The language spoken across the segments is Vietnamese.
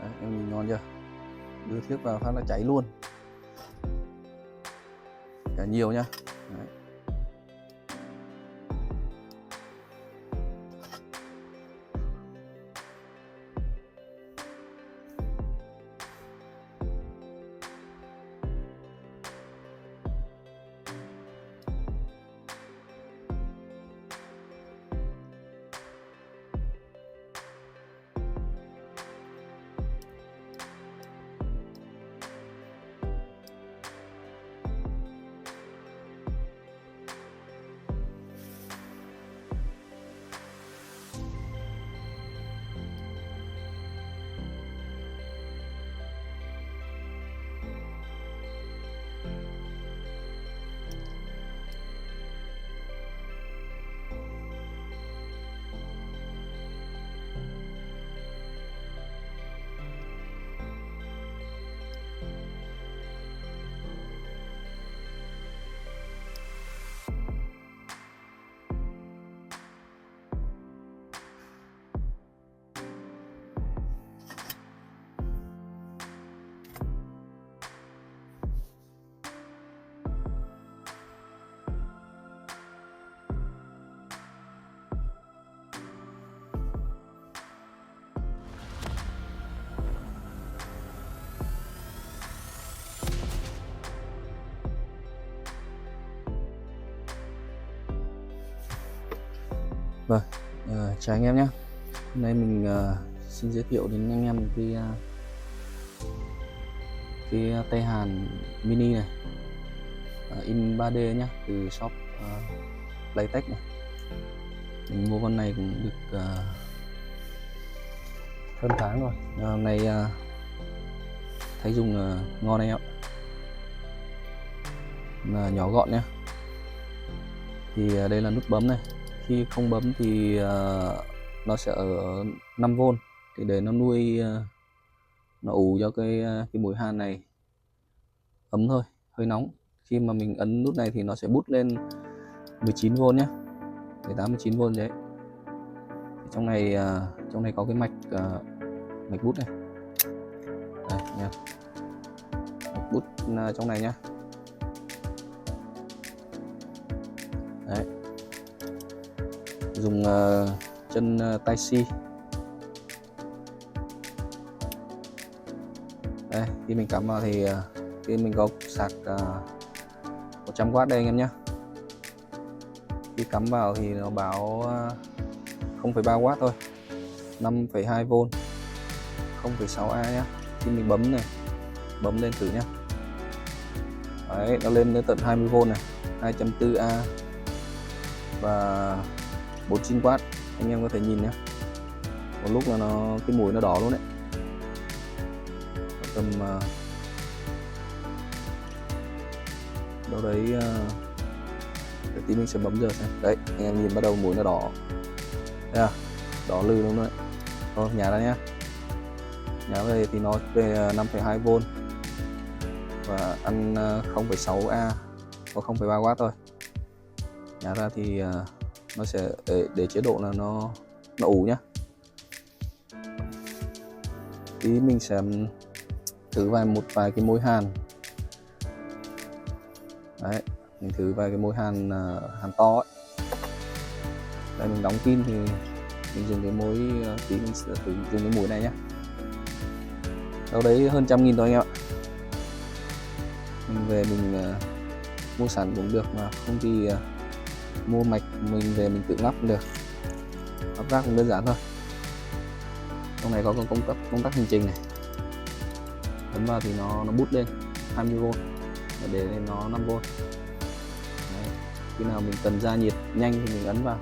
Đấy, em nhìn ngon chưa, đưa thiếc vào phát là cháy luôn, cả nhiều nhá. Đấy. Vâng, chào anh em nhé. Hôm nay mình xin giới thiệu đến anh em cái tay hàn mini này, in 3D nhé, từ shop Playtech này. Mình mua con này cũng được hơn tháng rồi. Hôm nay thấy dùng ngon anh em ạ, nhỏ gọn nhé. Thì đây là nút bấm này. Khi không bấm thì nó sẽ ở 5V, thì để nó nuôi nó ủ cho cái mũi hàn này ấm thôi, hơi nóng. Khi mà mình ấn nút này thì nó sẽ bút lên 19V nhé, 18 19V đấy. Trong này có cái mạch bút này, đây nha, mạch bút trong này nhá. Đấy, dùng chân Type-C. Đây, khi mình cắm vào thì khi mình có sạc 100W đây anh em nhé. Khi cắm vào thì nó báo 0,3W thôi, 5,2V, 0,6A nhé. Khi mình bấm này, bấm lên thử nhé. Đấy, nó lên đến tận 20V này, 2.4A và 49W. Anh em có thể nhìn nhé, một lúc là cái mũi nó đỏ luôn đấy. Tầm đâu đấy để tí mình sẽ bấm giờ xem. Đấy, anh em nhìn bắt đầu mũi nó đỏ, thấy à? Đỏ lừ luôn đấy. Thôi nhả ra nhé. Nhả về thì nó về 5,2V và ăn 0,6A có 0,3W thôi. Nhả ra thì nó sẽ để chế độ là nó ủ nhá. Tí mình sẽ thử một vài cái mối hàn. Đấy, mình thử vài cái mối hàn to ấy. Đây, mình đóng pin thì mình dùng cái mối, tí mình sẽ thử dùng cái mũi này nhé. Đâu đấy hơn 100.000 thôi anh em ạ. Mình về mình mua sẵn cũng được, mà không thì mua mạch mình về mình tự lắp cũng được. Lắp ráp cũng đơn giản thôi. Trong này có công tắc hành trình này, ấn vào thì nó bút lên 20V và để lên nó 5V. Đấy. Khi nào mình cần ra nhiệt nhanh thì mình ấn vào,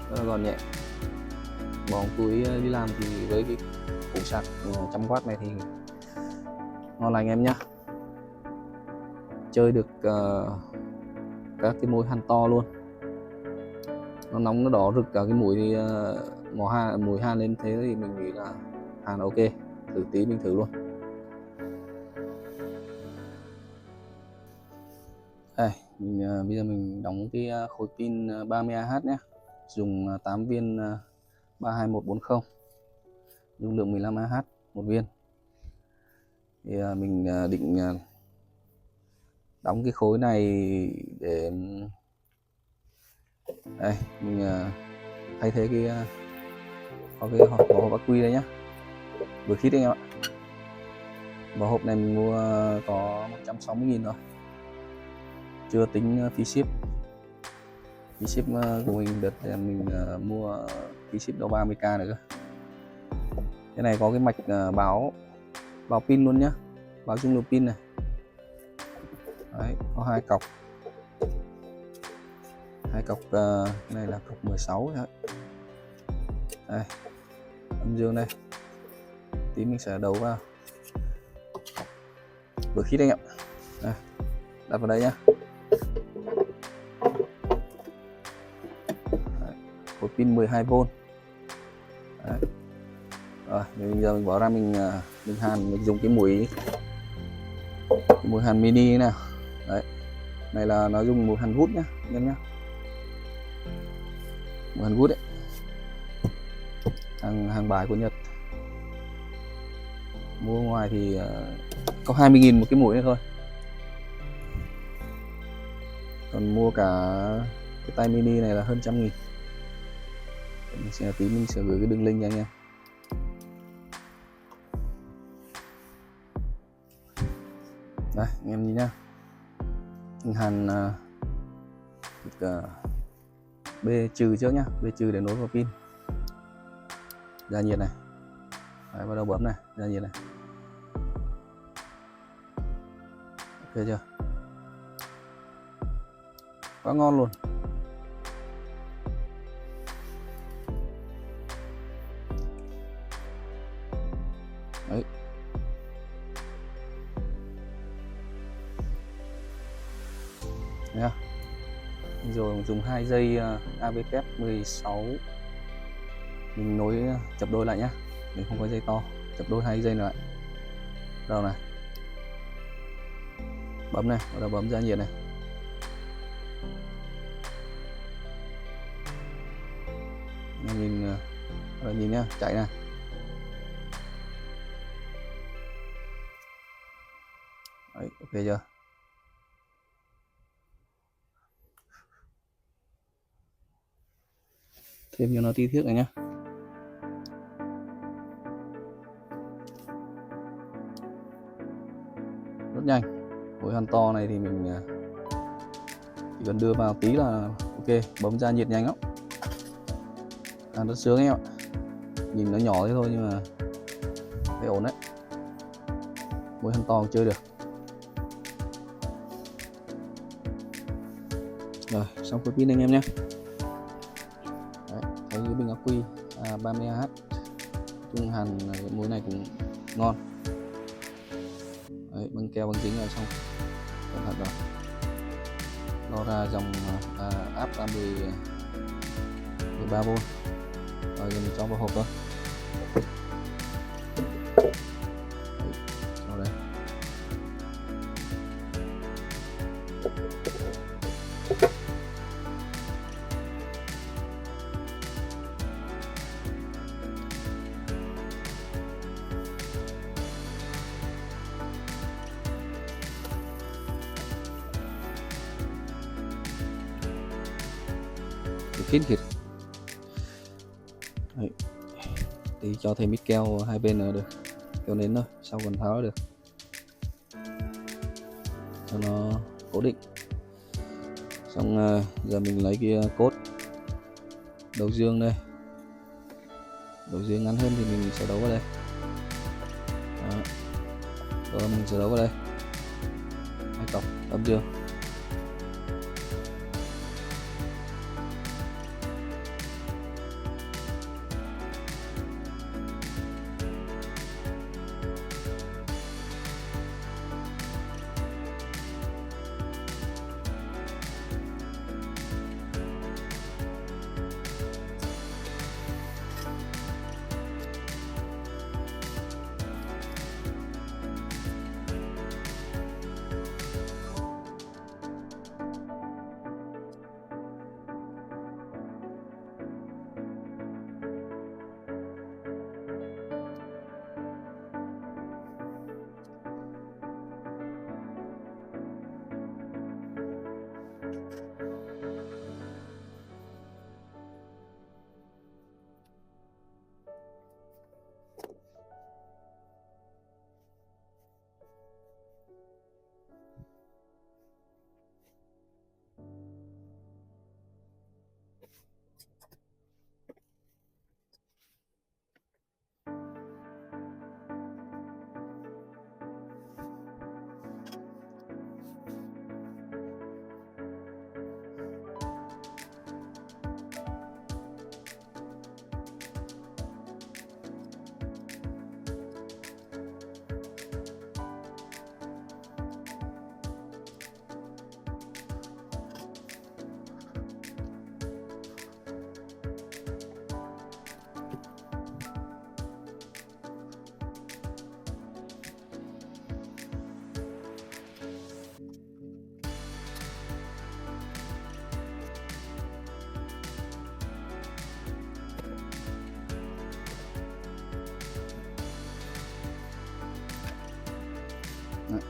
rất là gọn nhẹ. Bỏ túi đi làm thì với cái củ sạc 100W này thì ngon lành em nhá. Chơi được các cái mối hàn to luôn, nó nóng nó đỏ rực cả cái mũi mũi hàn lên, thế thì mình nghĩ là hàn ok. Thử tí mình thử luôn. Đây, bây giờ mình đóng cái khối pin 30Ah nhé, dùng 8 viên 32140, dung lượng 15Ah. một viên. Thì mình định đóng cái khối này để đây mình thay thế cái có cái vỏ hộp ắc quy đây nhá, vừa khít anh em ạ. Vỏ hộp này mình mua có 160.000 thôi, chưa tính phí ship. Phí ship của mình đợt mình mua phí ship đâu 30k nữa cơ. Cái này có cái mạch báo pin luôn nhá, báo dung lượng pin này. Đấy, có hai cọc cái này là cọc 16 đấy. Đây, âm dương đây, tí mình sẽ đấu vào vừa khít anh ạ. Đây, đặt vào đây nhá. Cột pin 12V. Đấy. Rồi bây giờ mình bỏ ra mình hàn, mình dùng cái mũi hàn mini nào. Đấy, này là nó dùng mũi hàn gút nhá anh em nhá, mũi hàn gút đấy, hàng bài của Nhật, mua ngoài thì có 20.000 một cái mũi này thôi, còn mua cả cái tay mini này là hơn 100.000. Mình sẽ gửi cái đường link cho anh em. Đây anh em nhìn nhá, mình hàn B trừ trước nhá, B trừ để nối vào pin, ra nhiệt này. Đấy, bắt đầu bấm này, ra nhiệt này. Ok chưa, quá ngon luôn. Đấy, nha. Rồi dùng 2 dây ABF 16 mình nối chập đôi lại nhá, mình không có dây to, chập đôi 2 dây lại. Đâu này, bấm này, bắt đầu bấm ra nhiệt này. Nhìn nhá, chạy này. Đấy, ok chưa. Thêm cho nó tí thiết này nhá. Rất nhanh. Với hàn to này thì mình chỉ cần đưa vào tí là ok, bấm ra nhiệt nhanh lắm. Rất sướng em ạ. Nhìn nó nhỏ thế thôi nhưng mà thấy ổn đấy. Với hàn to chơi được. Rồi, xong cái pin anh em nhé. Đấy, thấy cái bình ắc quy 30Ah, chung hàn mối này cũng ngon. Đấy, băng keo băng dính rồi xong cẩn thận rồi, lo ra dòng áp ra 13V. Rồi giờ mình cho vào hộp thôi. Đấy, cho đây. Kín kịt. Đấy. Thì cho thêm ít keo hai bên nữa được, keo nến thôi, sau còn tháo được cho nó cố định. Xong giờ mình lấy cái cốt đầu dương đây, đầu dương ngắn hơn thì mình sẽ đấu vào đây. Đó. Rồi mình sẽ đấu vào đây, hai cọc âm dương.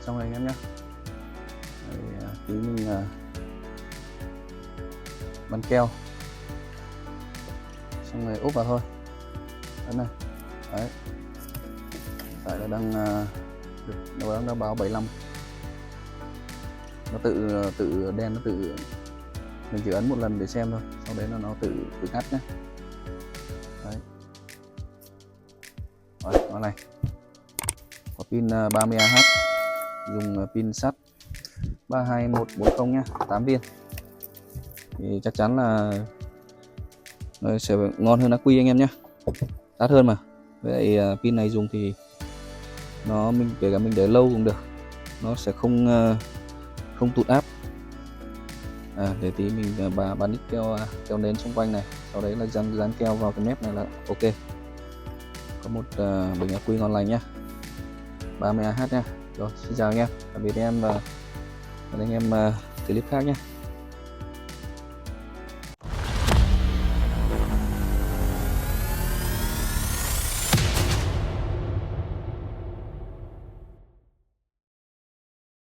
xong rồi anh em nhé. Tí mình bắn keo xong rồi úp vào thôi. Đấy này, đấy, tại là đang được nó đang báo 75, nó tự đen, nó tự, mình chỉ ấn một lần để xem thôi, sau đấy là nó tự ngắt nhé. Đấy, rồi, nó này có pin 30Ah, dùng pin sắt 32140 nhá, 8 viên thì chắc chắn là nó sẽ ngon hơn ắc quy anh em nhé, đắt hơn mà. Vậy pin này dùng thì mình kể cả mình để lâu cũng được, nó sẽ không tụt áp. Để tí mình bắn ít keo nến xung quanh này, sau đấy là dán keo vào cái mép này là ok. Có một bình ắc quy ngon lành nhá, 30Ah nhá. Rồi, xin chào anh em, tạm biệt em và hẹn anh em clip khác nhé.